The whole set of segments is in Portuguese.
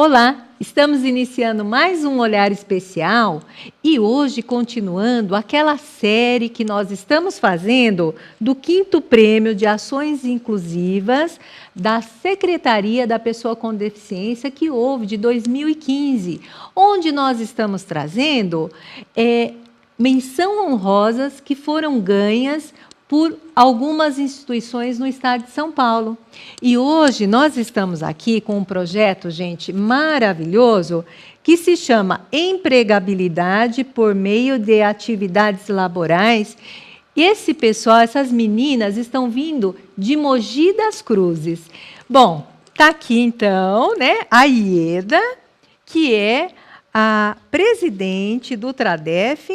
Olá, estamos iniciando mais um Olhar Especial e hoje continuando aquela série que nós estamos fazendo do 5º Prêmio de Ações Inclusivas da Secretaria da Pessoa com Deficiência que houve de 2015, onde nós estamos trazendo menção honrosas que foram ganhas por algumas instituições no estado de São Paulo. E hoje nós estamos aqui com um projeto, gente, maravilhoso, que se chama Empregabilidade por meio de atividades laborais. E esse pessoal, essas meninas, estão vindo de Mogi das Cruzes. Bom, está aqui então, né, a Ieda, que é a presidente do Tradef,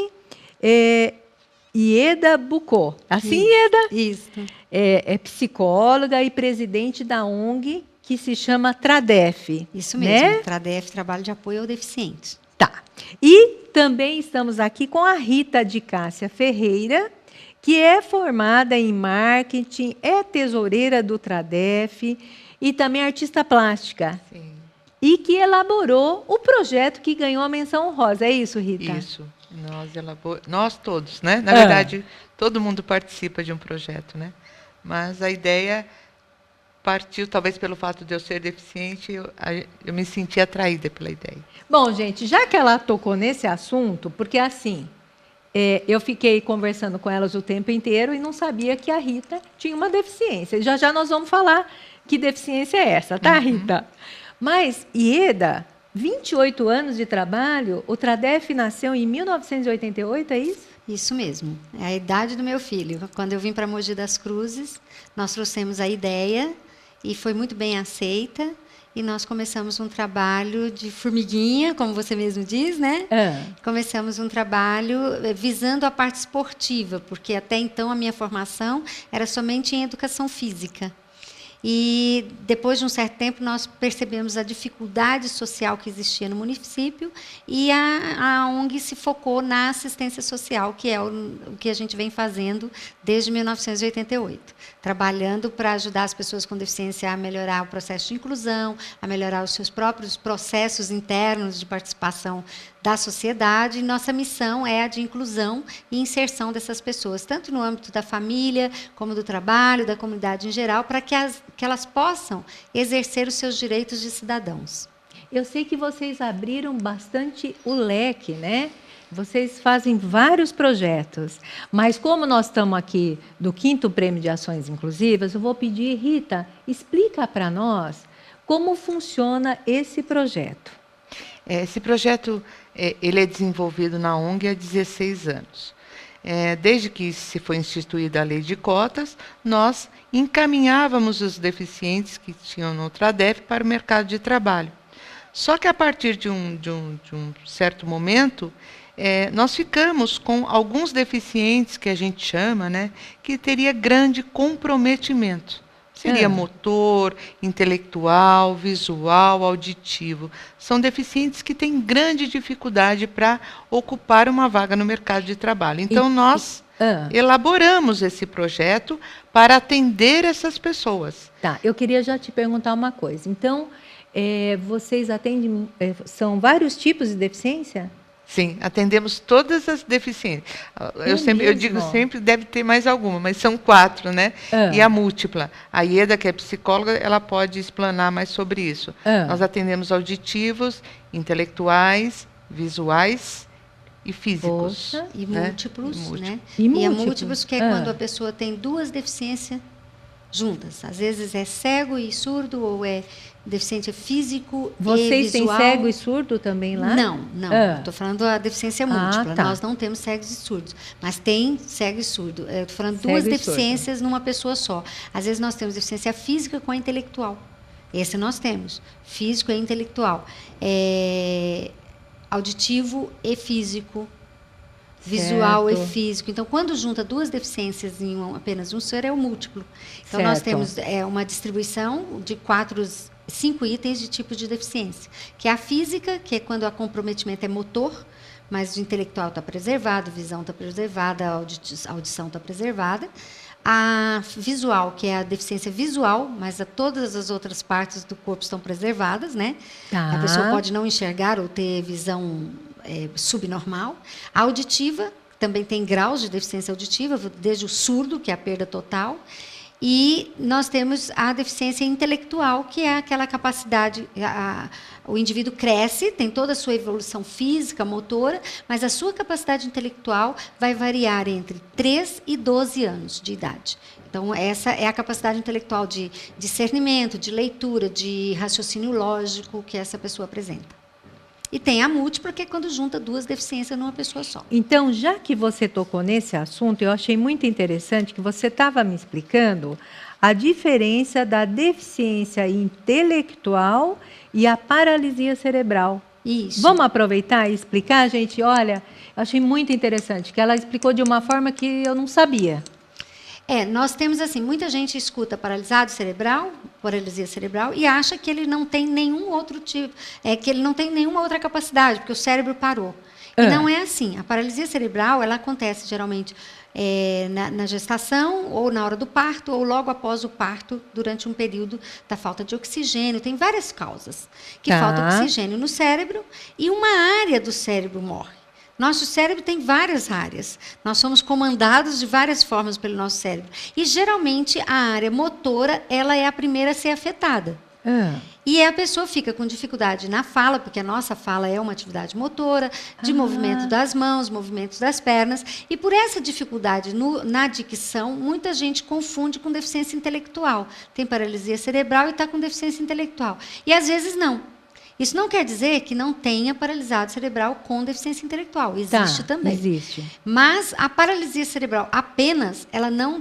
Ieda Bucô. Assim, Ieda? Isso. É psicóloga e presidente da ONG que se chama Tradef. Isso mesmo, né? Tradef, Trabalho de Apoio ao Deficiente. Tá. E também estamos aqui com a Rita de Cássia Ferreira, que é formada em marketing, é tesoureira do Tradef e também artista plástica. Sim. E que elaborou o projeto que ganhou a menção honrosa. É isso, Rita? Isso. Nós todos, né? Na verdade, todo mundo participa de um projeto, né? Mas a ideia partiu, talvez pelo fato de eu ser deficiente, eu me senti atraída pela ideia. Bom, gente, já que ela tocou nesse assunto, porque assim, eu fiquei conversando com elas o tempo inteiro e não sabia que a Rita tinha uma deficiência. Já já nós vamos falar que deficiência é essa, tá, Rita? Mas, Ieda, 28 anos de trabalho, o Tradef nasceu em 1988, é isso? Isso mesmo, é a idade do meu filho. Quando eu vim para Mogi das Cruzes, nós trouxemos a ideia e foi muito bem aceita. E nós começamos um trabalho de formiguinha, como você mesmo diz, né? Começamos um trabalho visando a parte esportiva, porque até então a minha formação era somente em educação física. E, depois de um certo tempo, nós percebemos a dificuldade social que existia no município e a ONG se focou na assistência social, que é o que a gente vem fazendo desde 1988, trabalhando para ajudar as pessoas com deficiência a melhorar o processo de inclusão, a melhorar os seus próprios processos internos de participação da sociedade. Nossa missão é a de inclusão e inserção dessas pessoas, tanto no âmbito da família, como do trabalho, da comunidade em geral, para que elas possam exercer os seus direitos de cidadãos. Eu sei que vocês abriram bastante o leque, né? Vocês fazem vários projetos, mas como nós estamos aqui do 5º Prêmio de Ações Inclusivas, eu vou pedir, Rita, explica para nós como funciona esse projeto. Esse projeto ele é desenvolvido na ONG há 16 anos. Desde que se foi instituída a lei de cotas, nós encaminhávamos os deficientes que tinham no Tradef para o mercado de trabalho. Só que, a partir de um certo momento, nós ficamos com alguns deficientes, que a gente chama, né, que teria grande comprometimento. Seria motor, intelectual, visual, auditivo. São deficientes que têm grande dificuldade para ocupar uma vaga no mercado de trabalho. Então, nós elaboramos esse projeto para atender essas pessoas. Tá, eu queria já te perguntar uma coisa. Então, vocês atendem, são vários tipos de deficiência? Sim, atendemos todas as deficiências. Eu digo sempre, deve ter mais alguma, mas são 4, né? E a múltipla. A Ieda, que é psicóloga, ela pode explanar mais sobre isso. Nós atendemos auditivos, intelectuais, visuais e físicos. Poxa, e né? múltiplos, né? E a múltiplos, que é quando a pessoa tem 2 deficiências juntas. Às vezes é cego e surdo, ou é deficiente físico e visual. Vocês têm cego e surdo também lá? Não. Estou falando da deficiência múltipla. Tá. Nós não temos cegos e surdos, mas tem cego e surdo. Estou falando Cego 2 e deficiências numa pessoa só. Às vezes nós temos deficiência física com a intelectual. Esse nós temos, físico e intelectual. Auditivo e físico. Visual e físico. Então, quando junta 2 deficiências em apenas um ser, é o múltiplo. Então, nós temos uma distribuição de 5 itens de tipo de deficiência, que é a física, que é quando o comprometimento é motor, mas o intelectual está preservado, a visão está preservada, a audição está preservada. A visual, que é a deficiência visual, mas todas as outras partes do corpo estão preservadas, né? Tá. A pessoa pode não enxergar ou ter visão subnormal. A auditiva, também tem graus de deficiência auditiva, desde o surdo, que é a perda total. E nós temos a deficiência intelectual, que é aquela capacidade, o indivíduo cresce, tem toda a sua evolução física, motora, mas a sua capacidade intelectual vai variar entre 3 e 12 anos de idade. Então, essa é a capacidade intelectual de discernimento, de leitura, de raciocínio lógico que essa pessoa apresenta. E tem a múltipla, que é quando junta 2 deficiências numa pessoa só. Então, já que você tocou nesse assunto, eu achei muito interessante que você estava me explicando a diferença da deficiência intelectual e a paralisia cerebral. Isso. Vamos aproveitar e explicar, gente? Olha, eu achei muito interessante, que ela explicou de uma forma que eu não sabia. Nós temos assim, muita gente escuta paralisia cerebral, e acha que ele não tem nenhum outro tipo, que ele não tem nenhuma outra capacidade, porque o cérebro parou. E não é assim. A paralisia cerebral, ela acontece geralmente na gestação, ou na hora do parto, ou logo após o parto, durante um período da falta de oxigênio. Tem várias causas que falta oxigênio no cérebro, e uma área do cérebro morre. Nosso cérebro tem várias áreas. Nós somos comandados de várias formas pelo nosso cérebro. E, geralmente, a área motora, ela é a primeira a ser afetada. E a pessoa fica com dificuldade na fala, porque a nossa fala é uma atividade motora, de movimento das mãos, movimentos das pernas. E, por essa dificuldade na dicção, muita gente confunde com deficiência intelectual. Tem paralisia cerebral e está com deficiência intelectual. E, às vezes, não. Isso não quer dizer que não tenha paralisado cerebral com deficiência intelectual. Existe também. Existe. Mas a paralisia cerebral apenas, ela não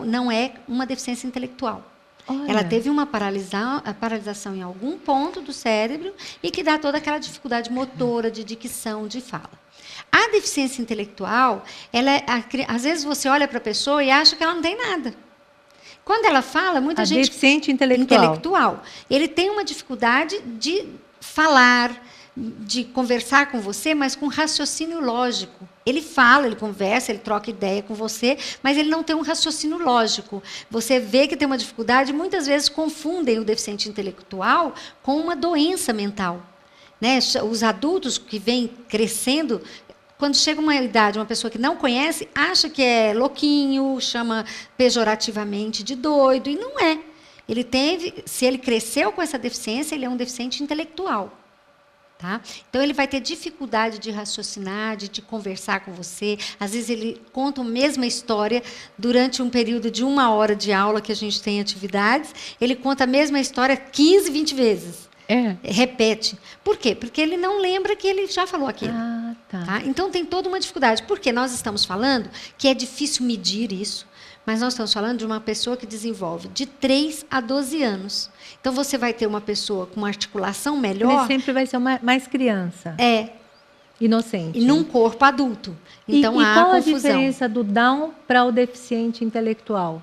não é uma deficiência intelectual. Olha. Ela teve uma paralisação em algum ponto do cérebro e que dá toda aquela dificuldade motora, de dicção, de fala. A deficiência intelectual, às vezes você olha para a pessoa e acha que ela não tem nada. Quando ela fala, muita gente... deficiente intelectual. Ele tem uma dificuldade de falar, de conversar com você, mas com raciocínio lógico. Ele fala, ele conversa, ele troca ideia com você, mas ele não tem um raciocínio lógico. Você vê que tem uma dificuldade, muitas vezes confundem o deficiente intelectual com uma doença mental. Né? Os adultos que vêm crescendo... Quando chega uma idade, uma pessoa que não conhece, acha que é louquinho, chama pejorativamente de doido, e não é. Se ele cresceu com essa deficiência, ele é um deficiente intelectual. Tá? Então, ele vai ter dificuldade de raciocinar, de conversar com você. Às vezes, ele conta a mesma história durante um período de 1 hora de aula que a gente tem atividades. Ele conta a mesma história 15, 20 vezes. Repete. Por quê? Porque ele não lembra que ele já falou aquilo. Tá? Então, tem toda uma dificuldade. Porque nós estamos falando que é difícil medir isso, mas nós estamos falando de uma pessoa que desenvolve de 3 a 12 anos. Então, você vai ter uma pessoa com uma articulação melhor... Ele sempre vai ser mais criança. Inocente. E num corpo adulto. Então, há qual confusão. a diferença do Down para o deficiente intelectual?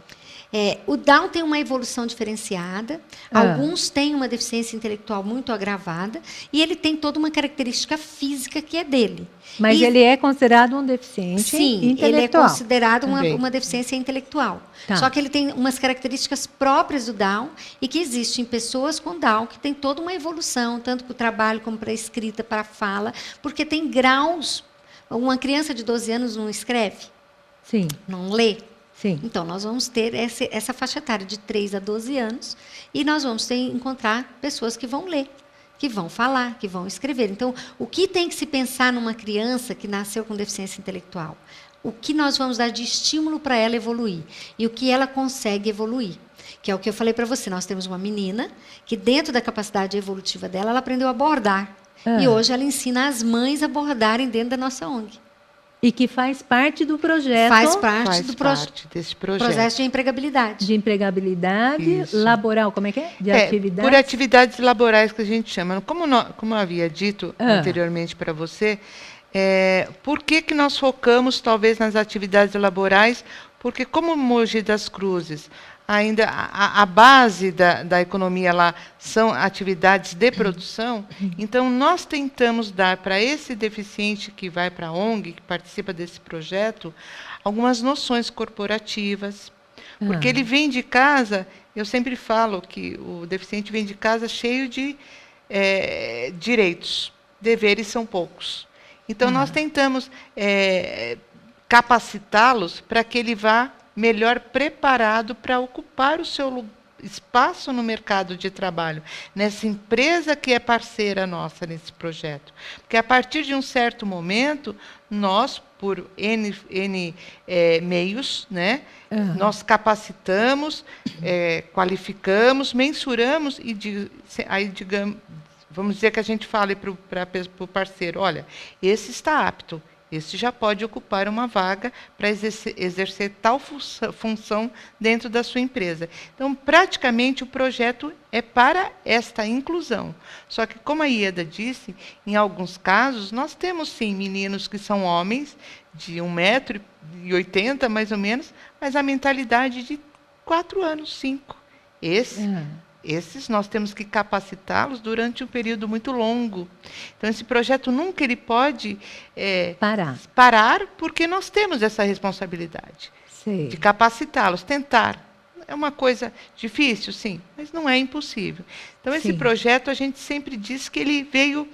O Down tem uma evolução diferenciada, alguns têm uma deficiência intelectual muito agravada, e ele tem toda uma característica física que é dele. Mas ele é considerado um deficiente intelectual? Ele é considerado uma deficiência intelectual. Só que ele tem umas características próprias do Down, e que existem pessoas com Down que têm toda uma evolução, tanto para o trabalho como para a escrita, para a fala, porque tem graus. Uma criança de 12 anos não escreve? Sim. Não lê? Sim. Então, nós vamos ter essa faixa etária de 3 a 12 anos e nós vamos encontrar pessoas que vão ler, que vão falar, que vão escrever. Então, o que tem que se pensar numa criança que nasceu com deficiência intelectual? O que nós vamos dar de estímulo para ela evoluir? E o que ela consegue evoluir? Que é o que eu falei para você. Nós temos uma menina que, dentro da capacidade evolutiva dela, ela aprendeu a bordar. E hoje ela ensina as mães a bordarem dentro da nossa ONG. E que faz parte do projeto. Faz parte desse projeto. Processo de empregabilidade. De empregabilidade laboral, como é que é? De atividades? Por atividades laborais que a gente chama. Como eu havia dito anteriormente para você, por que nós focamos talvez nas atividades laborais? Porque como Mogi das Cruzes, ainda a base da economia lá são atividades de produção, então nós tentamos dar para esse deficiente que vai para a ONG, que participa desse projeto, algumas noções corporativas, porque ele vem de casa, eu sempre falo que o deficiente vem de casa cheio de direitos, deveres são poucos. Então, nós tentamos capacitá-los para que ele vá melhor preparado para ocupar o seu espaço no mercado de trabalho, nessa empresa que é parceira nossa nesse projeto. Porque, a partir de um certo momento, nós, por N meios, né, nós capacitamos, qualificamos, mensuramos, e aí, digamos, vamos dizer que a gente fale para o parceiro, olha, esse está apto, esse já pode ocupar uma vaga para exercer tal função dentro da sua empresa. Então, praticamente, o projeto é para esta inclusão. Só que, como a Ieda disse, em alguns casos, nós temos, sim, meninos que são homens, de 1,80 m, mais ou menos, mas a mentalidade de 4 anos, 5. Esses nós temos que capacitá-los durante um período muito longo. Então, esse projeto nunca ele pode parar, porque nós temos essa responsabilidade de capacitá-los, tentar. É uma coisa difícil, sim, mas não é impossível. Então, esse projeto, a gente sempre diz que ele veio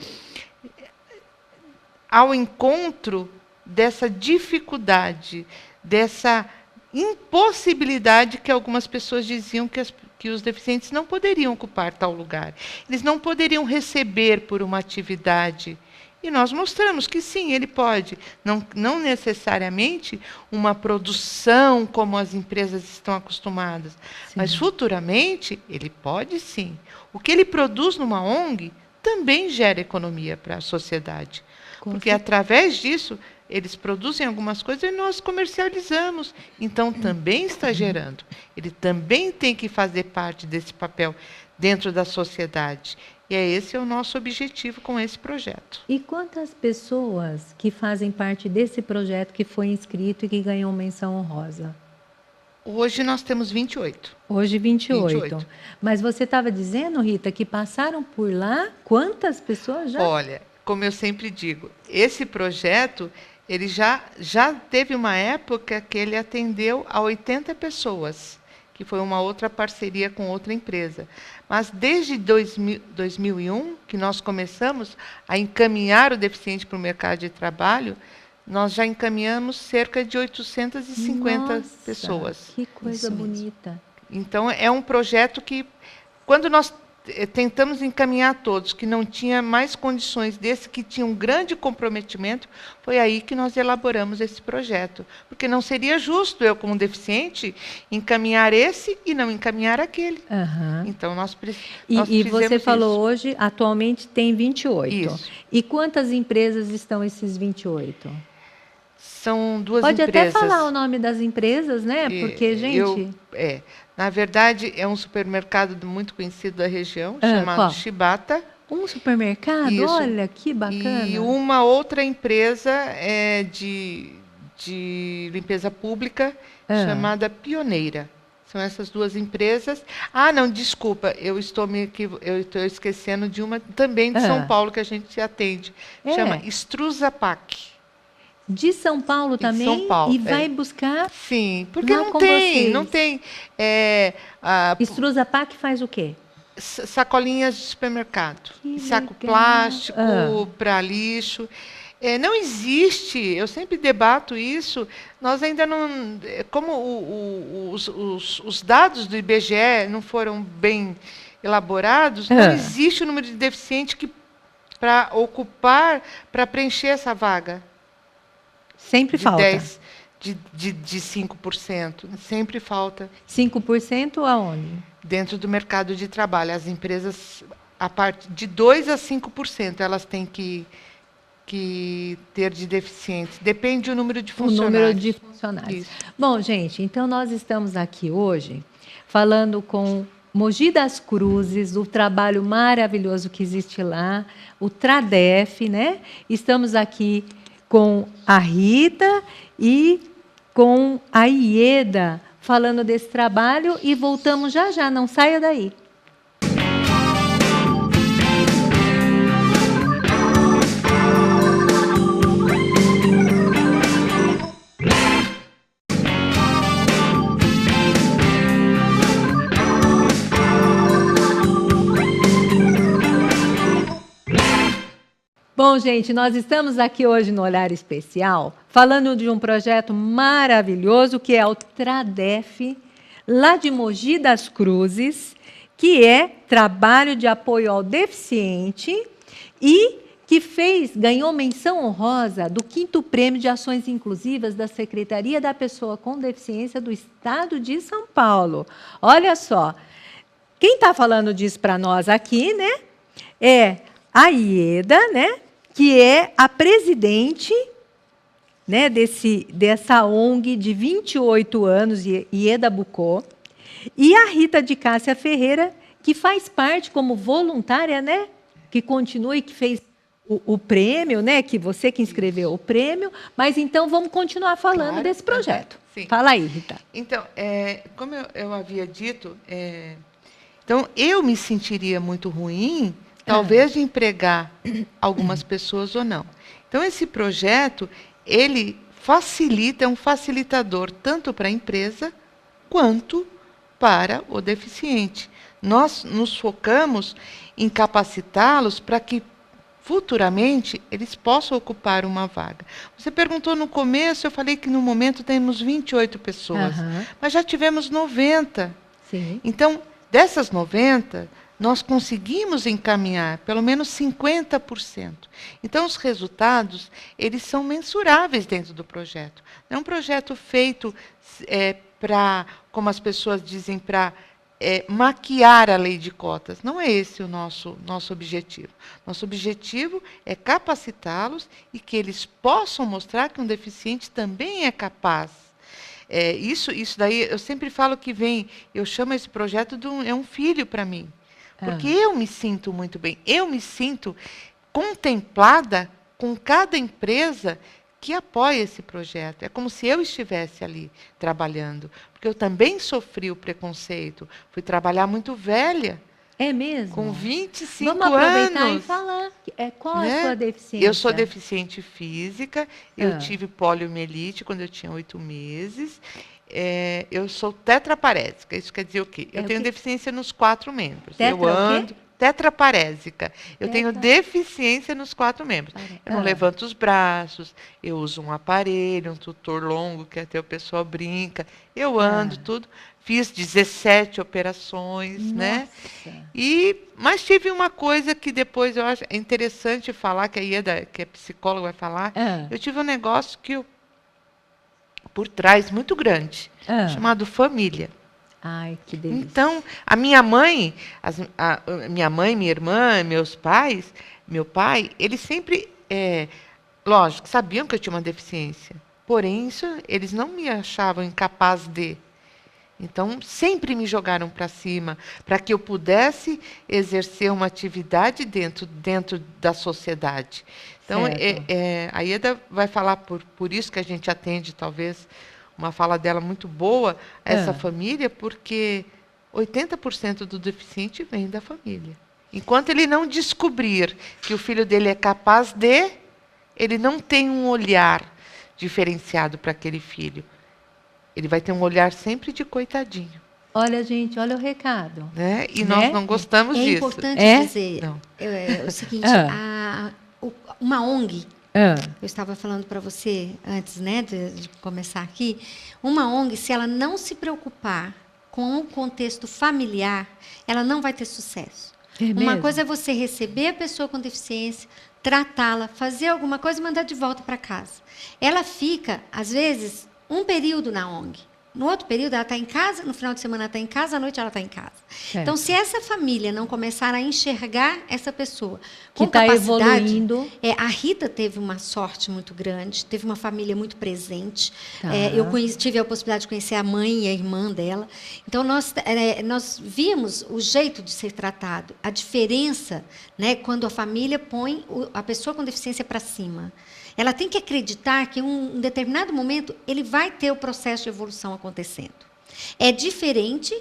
ao encontro dessa dificuldade, dessa impossibilidade que algumas pessoas diziam que os deficientes não poderiam ocupar tal lugar. Eles não poderiam receber por uma atividade. E nós mostramos que sim, ele pode. Não necessariamente uma produção como as empresas estão acostumadas. Mas futuramente, ele pode sim. O que ele produz numa ONG também gera economia para a sociedade. Porque através disso, eles produzem algumas coisas e nós comercializamos. Então, também está gerando. Ele também tem que fazer parte desse papel dentro da sociedade. E esse é o nosso objetivo com esse projeto. E quantas pessoas que fazem parte desse projeto que foi inscrito e que ganhou menção honrosa? Hoje nós temos 28. Hoje 28. Mas você estava dizendo, Rita, que passaram por lá quantas pessoas já? Olha, como eu sempre digo, esse projeto ele já teve uma época que ele atendeu a 80 pessoas, que foi uma outra parceria com outra empresa. Mas desde 2001, que nós começamos a encaminhar o deficiente para o mercado de trabalho, nós já encaminhamos cerca de 850 pessoas. Que coisa bonita. Então, é um projeto que, quando nós tentamos encaminhar todos, que não tinha mais condições desse, que tinha um grande comprometimento, foi aí que nós elaboramos esse projeto. Porque não seria justo eu, como deficiente, encaminhar esse e não encaminhar aquele. Então, nós E você falou hoje, atualmente tem 28. Isso. E quantas empresas estão esses 28? São 2 Pode empresas. Pode até falar o nome das empresas, né? Porque, gente... Na verdade, é um supermercado muito conhecido da região, chamado Shibata. Um supermercado? Isso. Olha, que bacana. E uma outra empresa de limpeza pública, chamada Pioneira. São essas 2 empresas. Ah, não, desculpa, eu estou esquecendo de uma também de São Paulo, que a gente atende. Chama Estruzapac. De São Paulo também? São Paulo, e vai buscar? Sim, porque não tem. Estruzapac faz o quê? Sacolinhas de supermercado. Saco plástico para lixo. Não existe, eu sempre debato isso, nós ainda não... Como os dados do IBGE não foram bem elaborados, não existe o número de deficientes para ocupar, para preencher essa vaga. Sempre falta. De 5%. Sempre falta. 5% aonde? Dentro do mercado de trabalho. As empresas, a parte de 2% a 5%, elas têm que ter de deficientes. Depende do número de funcionários. O número de funcionários. Isso. Bom, gente, então nós estamos aqui hoje falando com Mogi das Cruzes, o trabalho maravilhoso que existe lá, o Tradef, né? Estamos aqui com a Rita e com a Ieda, falando desse trabalho e voltamos já já, não saia daí. Bom, gente, nós estamos aqui hoje no Olhar Especial falando de um projeto maravilhoso que é o TRADEF, lá de Mogi das Cruzes, que é Trabalho de Apoio ao Deficiente e que ganhou menção honrosa do 5º Prêmio de Ações Inclusivas da Secretaria da Pessoa com Deficiência do Estado de São Paulo. Olha só, quem está falando disso para nós aqui, né, é a Ieda, né, que é a presidente, né, dessa ONG de 28 anos, Ieda Bucô, e a Rita de Cássia Ferreira, que faz parte como voluntária, né, que continua e que fez o prêmio, né, que você que inscreveu o prêmio, mas então vamos continuar falando desse projeto. Sim. Fala aí, Rita. Então, como eu havia dito, então eu me sentiria muito ruim, talvez de empregar algumas pessoas ou não. Então, esse projeto, ele facilita, é um facilitador tanto para a empresa quanto para o deficiente. Nós nos focamos em capacitá-los para que futuramente eles possam ocupar uma vaga. Você perguntou no começo, eu falei que no momento temos 28 pessoas, mas já tivemos 90. Sim. Então, dessas 90, nós conseguimos encaminhar pelo menos 50%. Então, os resultados, eles são mensuráveis dentro do projeto. Não é um projeto feito para, como as pessoas dizem, para maquiar a lei de cotas. Não é esse o nosso objetivo. Nosso objetivo é capacitá-los e que eles possam mostrar que um deficiente também é capaz. Isso daí, eu sempre falo que eu chamo esse projeto é um filho para mim. Porque eu me sinto muito bem, eu me sinto contemplada com cada empresa que apoia esse projeto. É como se eu estivesse ali trabalhando, porque eu também sofri o preconceito. Fui trabalhar muito velha. É mesmo? Com 25 anos. Vamos aproveitar e falar. Qual é a sua deficiência? Eu sou deficiente física, eu tive poliomielite quando eu tinha 8 meses. Eu sou tetraparésica. Isso quer dizer o quê? Eu tenho deficiência nos 4 membros. Eu ando tetraparésica. Eu tenho deficiência nos 4 membros. Eu não levanto os braços, eu uso um aparelho, um tutor longo, que até o pessoal brinca. Eu ando tudo. Fiz 17 operações, né? Mas tive uma coisa que depois eu acho interessante falar, que a Ieda, que é psicóloga, vai falar. Eu tive um negócio por trás muito grande, chamado família. Ai, que delícia. Então, a minha mãe, minha irmã, meus pais, meu pai, eles sempre, lógico, sabiam que eu tinha uma deficiência. Porém, eles não me achavam incapaz de. Então, sempre me jogaram para cima, para que eu pudesse exercer uma atividade dentro da sociedade. Então, a Ieda vai falar por isso que a gente atende, talvez, uma fala dela muito boa, essa família, porque 80% do deficiente vem da família. Enquanto ele não descobrir que o filho dele é capaz ele não tem um olhar diferenciado para aquele filho. Ele vai ter um olhar sempre de coitadinho. Olha, gente, olha o recado. Né? E nós não gostamos disso. É importante dizer o seguinte, uma ONG, eu estava falando para você antes, né, de começar aqui, uma ONG, se ela não se preocupar com o contexto familiar, ela não vai ter sucesso. Uma coisa é você receber a pessoa com deficiência, tratá-la, fazer alguma coisa e mandar de volta para casa. Ela fica, às vezes, um período na ONG. No outro período, ela está em casa, no final de semana ela está em casa, à noite ela está em casa. Certo. Então, se essa família não começar a enxergar essa pessoa com com capacidade, evoluindo. A Rita teve uma sorte muito grande, teve uma família muito presente. Tá. Eu tive a possibilidade de conhecer a mãe e a irmã dela. Então, nós vimos o jeito de ser tratado, a diferença, né, quando a família põe a pessoa com deficiência para cima. Ela tem que acreditar que em um determinado momento ele vai ter o processo de evolução acontecendo. É diferente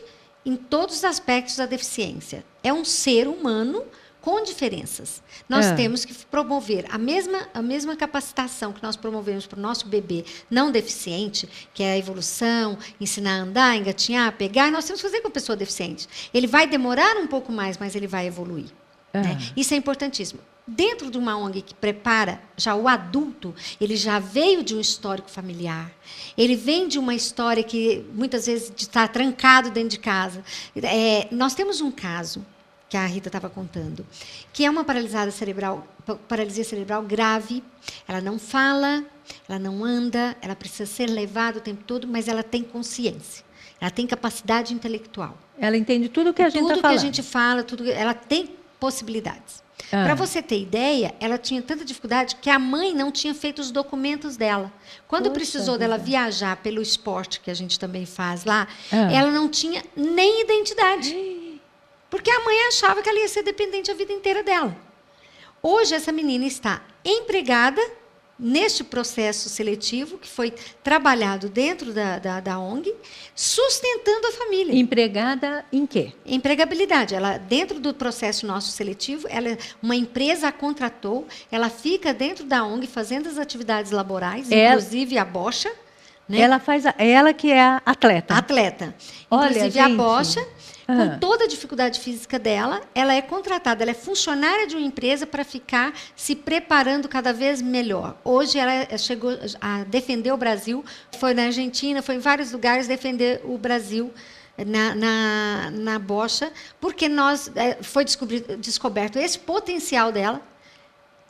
em todos os aspectos da deficiência. É um ser humano com diferenças. Nós temos que promover a mesma capacitação que nós promovemos para o nosso bebê não deficiente, que é a evolução, ensinar a andar, engatinhar, pegar, nós temos que fazer com a pessoa deficiente. Ele vai demorar um pouco mais, mas ele vai evoluir. Né? Isso é importantíssimo. Dentro de uma ONG que prepara já o adulto, ele já veio de um histórico familiar. Ele vem de uma história que muitas vezes está trancado dentro de casa. Nós temos um caso que a Rita estava contando, que é uma paralisia cerebral grave. Ela não fala, ela não anda, ela precisa ser levada o tempo todo, mas ela tem consciência. Ela tem capacidade intelectual. Ela entende tudo o que a gente está falando. Tudo que a gente fala, ela tem possibilidades. Para você ter ideia, ela tinha tanta dificuldade que a mãe não tinha feito os documentos dela. Quando precisou dela viajar pelo esporte, que a gente também faz lá, ela não tinha nem identidade. Porque a mãe achava que ela ia ser dependente a vida inteira dela. Hoje, essa menina está empregada neste processo seletivo, que foi trabalhado dentro da ONG, sustentando a família. Empregada em quê? Empregabilidade. Ela, dentro do processo nosso seletivo, uma empresa a contratou, ela fica dentro da ONG fazendo as atividades laborais, inclusive a bocha. Né? Ela que é a atleta. Atleta. Olha, inclusive gente, a bocha. Com toda a dificuldade física dela, ela é contratada, ela é funcionária de uma empresa para ficar se preparando cada vez melhor. Hoje ela chegou a defender o Brasil, foi na Argentina, foi em vários lugares defender o Brasil na bocha, porque foi descoberto esse potencial dela,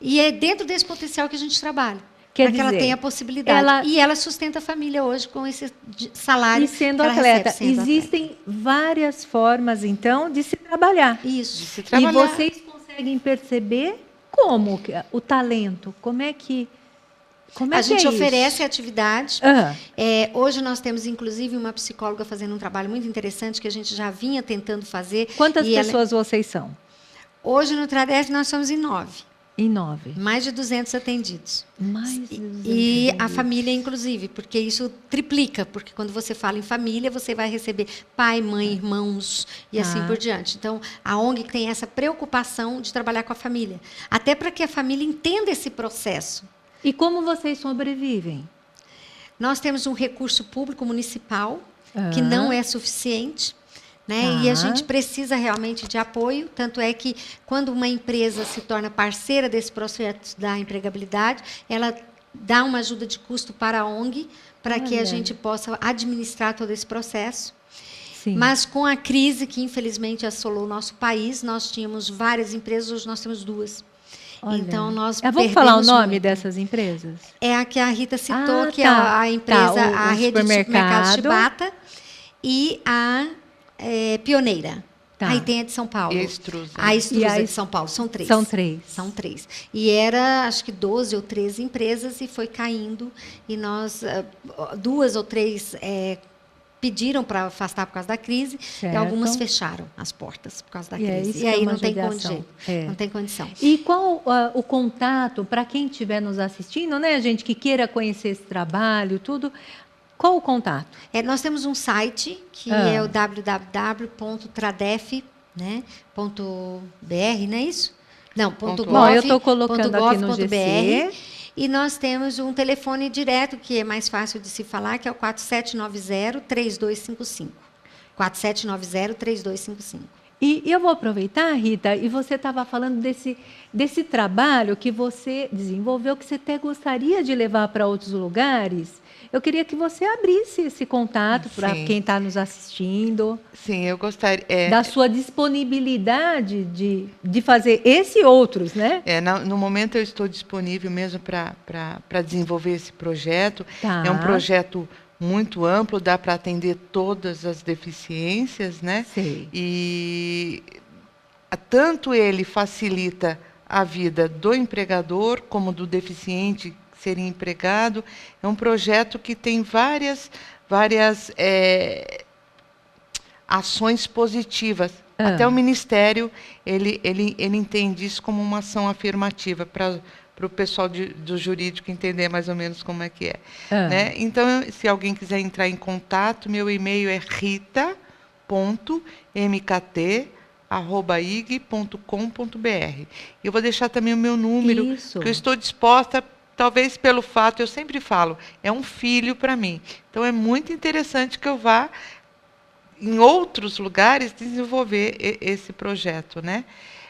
e é dentro desse potencial que a gente trabalha. Para que ela tenha a possibilidade. E ela sustenta a família hoje com esse salário. E sendo atleta. Existem várias formas, então, de se trabalhar. Isso. De se trabalhar. E vocês conseguem perceber como o talento, como é que a gente oferece atividade. Hoje nós temos, inclusive, uma psicóloga fazendo um trabalho muito interessante que a gente já vinha tentando fazer. Quantas pessoas vocês são? Hoje, no Tradef, nós somos em 9. Em 9. Mais de 200 atendidos. Mais de 200 e atendidos. A família, inclusive, porque isso triplica, porque quando você fala em família, você vai receber pai, mãe, irmãos e assim por diante. Então, a ONG tem essa preocupação de trabalhar com a família, até para que a família entenda esse processo. E como vocês sobrevivem? Nós temos um recurso público municipal, que não é suficiente. Né? E a gente precisa realmente de apoio, tanto é que quando uma empresa se torna parceira desse processo da empregabilidade, ela dá uma ajuda de custo para a ONG, para que a gente possa administrar todo esse processo. Sim. Mas com a crise que infelizmente assolou o nosso país, nós tínhamos várias empresas, hoje nós temos 2. Olha. Então nós vamos falar o nome muito. Dessas empresas? É a que a Rita citou, que é a empresa, a rede de supermercados Chibata e a Pioneira. Aí tem a de São Paulo. E a Extrusa. A Extrusa de São Paulo. São 3. São 3. E era, acho que 12 ou 13 empresas e foi caindo. E nós, 2 ou 3 pediram para afastar por causa da crise. Certo. E algumas fecharam as portas por causa da crise. E aí não tem condição. Não tem condição. E qual o contato para quem estiver nos assistindo, né, gente que queira conhecer esse trabalho, tudo... Qual o contato? Nós temos um site que é o www.tradef.br, não é isso? Não, .gov.br. Bom, eu estou colocando aqui no GC. E nós temos um telefone direto, que é mais fácil de se falar, que é o 4790-3255. 4790-3255. E eu vou aproveitar, Rita, e você estava falando desse trabalho que você desenvolveu, que você até gostaria de levar para outros lugares. Eu queria que você abrisse esse contato para quem está nos assistindo. Sim, eu gostaria. Da sua disponibilidade de fazer esse e outros, né? No momento eu estou disponível mesmo para desenvolver esse projeto. Tá. É um projeto muito amplo, dá para atender todas as deficiências, né? Sei. E tanto ele facilita a vida do empregador como do deficiente ser empregado. É um projeto que tem várias ações positivas. Até o Ministério ele entende isso como uma ação afirmativa para o pessoal do jurídico entender mais ou menos como é que é. Ah. Né? Então, se alguém quiser entrar em contato, meu e-mail é rita.mkt@ig.com.br. Eu vou deixar também o meu número, Isso. que eu estou disposta, talvez pelo fato, eu sempre falo, é um filho para mim. Então, é muito interessante que eu vá em outros lugares desenvolver esse projeto, né?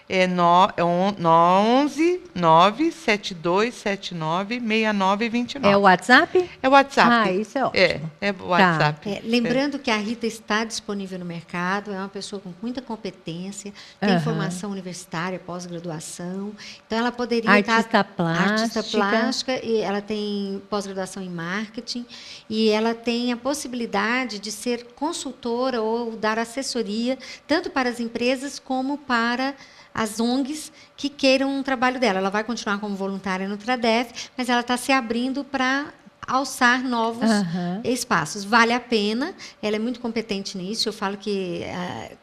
É 11 97279 6929. É o WhatsApp? É o WhatsApp. Ah, isso é ótimo. É o WhatsApp. Lembrando que a Rita está disponível no mercado, é uma pessoa com muita competência, tem formação universitária, pós-graduação. Então, ela poderia Artista plástica. Artista plástica, e ela tem pós-graduação em marketing, e ela tem a possibilidade de ser consultora ou dar assessoria, tanto para as empresas como para as ONGs que queiram um trabalho dela. Ela vai continuar como voluntária no Tradef, mas ela está se abrindo para alçar novos espaços. Vale a pena, ela é muito competente nisso. Eu falo que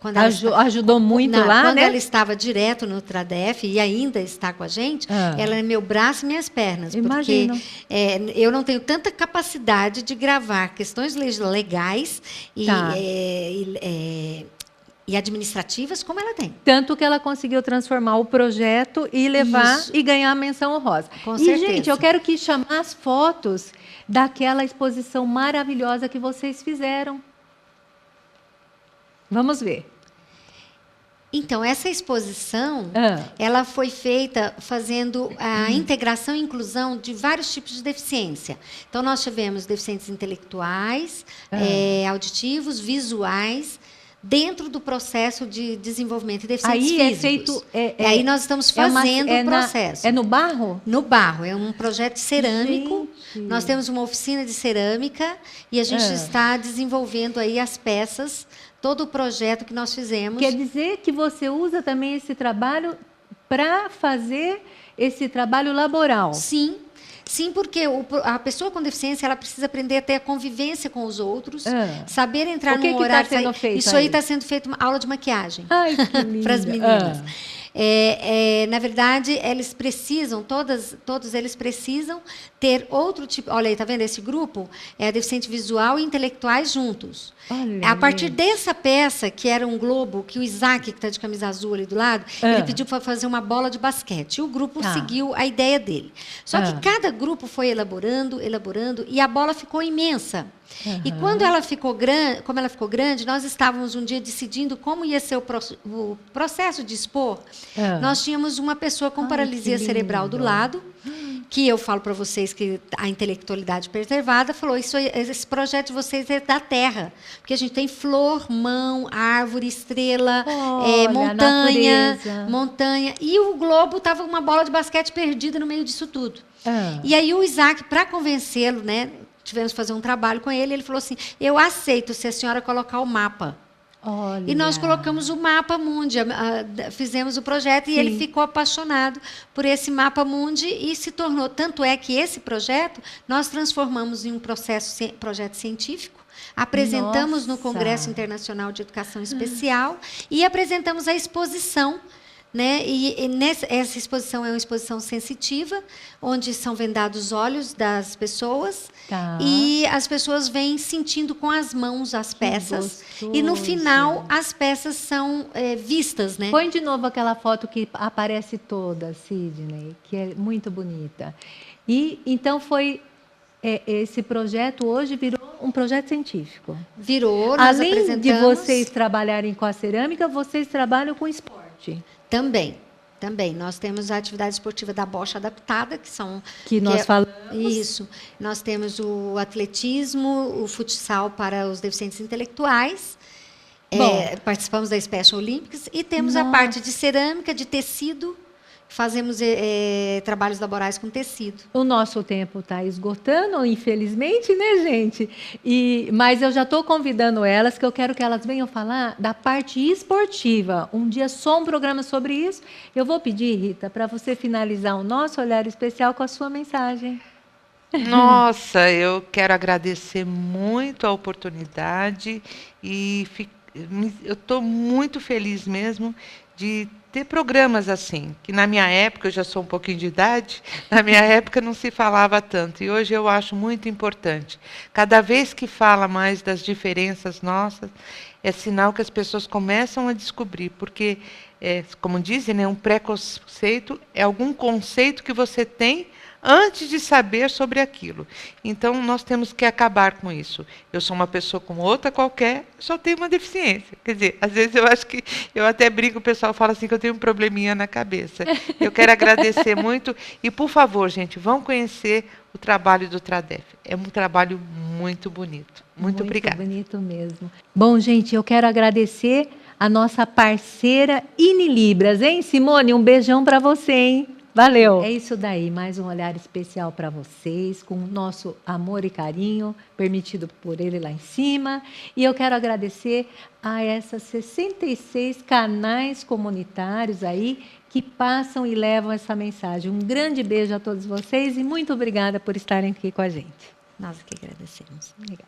quando ela ajudou muito lá, quando né? ela estava direto no Tradef e ainda está com a gente, ela é meu braço e minhas pernas. Imagino. Porque eu não tenho tanta capacidade de gravar questões legais e administrativas como ela tem. Tanto que ela conseguiu transformar o projeto e levar Isso. e ganhar a menção honrosa. Com E, certeza. gente, eu quero que chamar as fotos daquela exposição maravilhosa que vocês fizeram. Vamos ver. Então, essa exposição, ela foi feita fazendo a integração e inclusão de vários tipos de deficiência. Então, nós tivemos deficientes intelectuais, auditivos, visuais, dentro do processo de desenvolvimento e deficientes Aí físicos. é feito... Aí nós estamos fazendo o processo. É no barro? No barro. É um projeto cerâmico. Gente. Nós temos uma oficina de cerâmica e a gente está desenvolvendo aí as peças, todo o projeto que nós fizemos. Quer dizer que você usa também esse trabalho para fazer esse trabalho laboral? Sim. Sim, porque a pessoa com deficiência ela precisa aprender a ter a convivência com os outros, saber entrar num horário. Tá sendo feito isso aí está sendo feito uma aula de maquiagem. Ai, que lindo. Para as meninas. Na verdade, eles precisam, todos eles precisam ter outro tipo. Olha aí, tá vendo? Esse grupo é deficiente visual e intelectuais juntos. Olha, a partir dessa peça, que era um globo, que o Isaac, que está de camisa azul ali do lado, ele pediu para fazer uma bola de basquete. E o grupo seguiu a ideia dele. Só que cada grupo foi elaborando, e a bola ficou imensa. E quando ela ficou grande, como ela ficou grande, nós estávamos um dia decidindo como ia ser o processo de expor. Nós tínhamos uma pessoa com paralisia cerebral do lado, que eu falo para vocês que a intelectualidade preservada falou, esse projeto de vocês é da terra, porque a gente tem flor, mão, árvore, estrela, montanha, e o globo estava uma bola de basquete perdida no meio disso tudo. E aí o Isaac, para convencê-lo, né, tivemos que fazer um trabalho com ele, ele falou assim, eu aceito se a senhora colocar o mapa. Olha. E nós colocamos o mapa mundi, fizemos o projeto e ele ficou apaixonado por esse mapa mundi e se tornou, tanto é que esse projeto nós transformamos em um projeto científico, apresentamos no Congresso Internacional de Educação Especial e apresentamos a exposição. Né? Essa exposição é uma exposição sensitiva, onde são vendados os olhos das pessoas e as pessoas vêm sentindo com as mãos as peças. E no final as peças são vistas. Né? Põe de novo aquela foto que aparece toda, Sidney, que é muito bonita. E então foi... esse projeto hoje virou um projeto científico. Virou, nós Além de vocês trabalharem com a cerâmica, vocês trabalham com esporte. Também. Nós temos a atividade esportiva da bocha adaptada, que nós falamos. Isso. Nós temos o atletismo, o futsal para os deficientes intelectuais. Participamos da Special Olympics e temos a parte de cerâmica, de tecido. Fazemos trabalhos laborais com tecido. O nosso tempo está esgotando, infelizmente, né, gente? Mas eu já estou convidando elas, que eu quero que elas venham falar da parte esportiva. Um dia só um programa sobre isso. Eu vou pedir, Rita, para você finalizar o nosso olhar especial com a sua mensagem. Nossa, eu quero agradecer muito a oportunidade e eu estou muito feliz mesmo de ter programas assim, que na minha época, eu já sou um pouquinho de idade, na minha época não se falava tanto, e hoje eu acho muito importante. Cada vez que fala mais das diferenças nossas, é sinal que as pessoas começam a descobrir, porque, como dizem, né, um preconceito é algum conceito que você tem antes de saber sobre aquilo. Então, nós temos que acabar com isso. Eu sou uma pessoa como outra qualquer, só tenho uma deficiência. Quer dizer, às vezes eu acho que, eu até brinco, o pessoal fala assim que eu tenho um probleminha na cabeça. Eu quero agradecer muito e, por favor, gente, vão conhecer o trabalho do Tradef. É um trabalho muito bonito. Muito obrigada. Muito bonito mesmo. Bom, gente, eu quero agradecer a nossa parceira Inilibras, hein, Simone? Um beijão para você, hein? Valeu. É isso daí, mais um olhar especial para vocês, com o nosso amor e carinho, permitido por ele lá em cima. E eu quero agradecer a essas 66 canais comunitários aí que passam e levam essa mensagem. Um grande beijo a todos vocês e muito obrigada por estarem aqui com a gente. Nós que agradecemos. Obrigada.